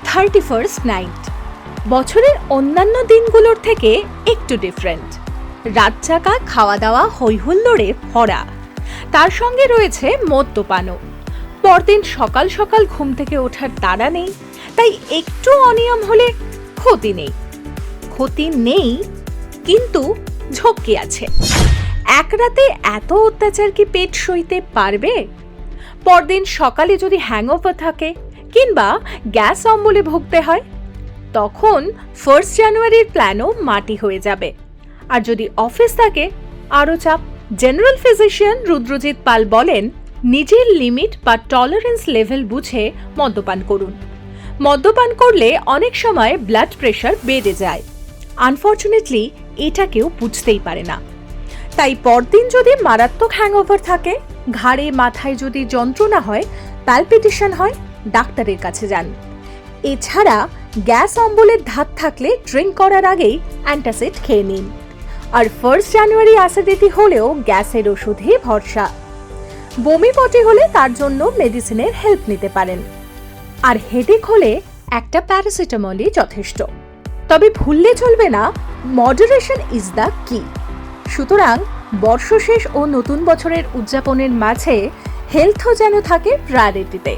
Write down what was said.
31st night বছরের অন্যান্য দিনগুলোর থেকে একটু ডিফারেন্ট। রাত জাগা, খাওয়া দাওয়া, হৈহুল্লোড়ে ভরা, তার সঙ্গে রয়েছে মদ্যপানও। পরদিন সকাল সকাল ঘুম থেকে ওঠার তাড়া নেই, তাই একটু অনিয়ম হলে ক্ষতি নেই, কিন্তু ঝক্কি আছে। এক রাতে এত অত্যাচার কি পেট সইতে পারবে? পরদিন সকালে যদি হ্যাংওভার থাকে কিংবা গ্যাস অম্বলে ভুগতে হয়, তখন 1 জানুয়ারির প্ল্যানও মাটি হয়ে যাবে। আর যদি অফিস থাকে, আরও চাপ। জেনারেল ফিজিশিয়ান রুদ্রজিৎ পাল বলেন, নিজের লিমিট বা টলারেন্স লেভেল বুঝে মদ্যপান করুন। মদ্যপান করলে অনেক সময় ব্লাড প্রেশার বেড়ে যায়। আনফর্চুনেটলি এটা কেউ বুঝতেই পারে না। তাই পরদিন যদি মারাত্মক হ্যাংওভার থাকে, ঘাড়ে মাথায় যদি যন্ত্রণা হয়, প্যালপিটেশন হয়, ডাক্তারের কাছে যান। এছাড়া গ্যাস অম্বলের ধাত থাকলে ড্রিঙ্ক করার আগেই অ্যান্টাসিড খেয়ে নিন। আর 1 জানুয়ারি অ্যাসিডিটি হলেও গ্যাসের ওষুধে ভরসা। বমি পটি হলে তার জন্য মেডিসিনের হেল্প নিতে পারেন। আর হেডেক হলে একটা প্যারাসিটামলই যথেষ্ট। তবে ভুললে চলবে না, মডারেশন ইজ দ্য কি। সুতরাং বর্ষ শেষ ও নতুন বছরের উদযাপনের মাঝে হেলথও যেন থাকে প্রায়োরিটিতে।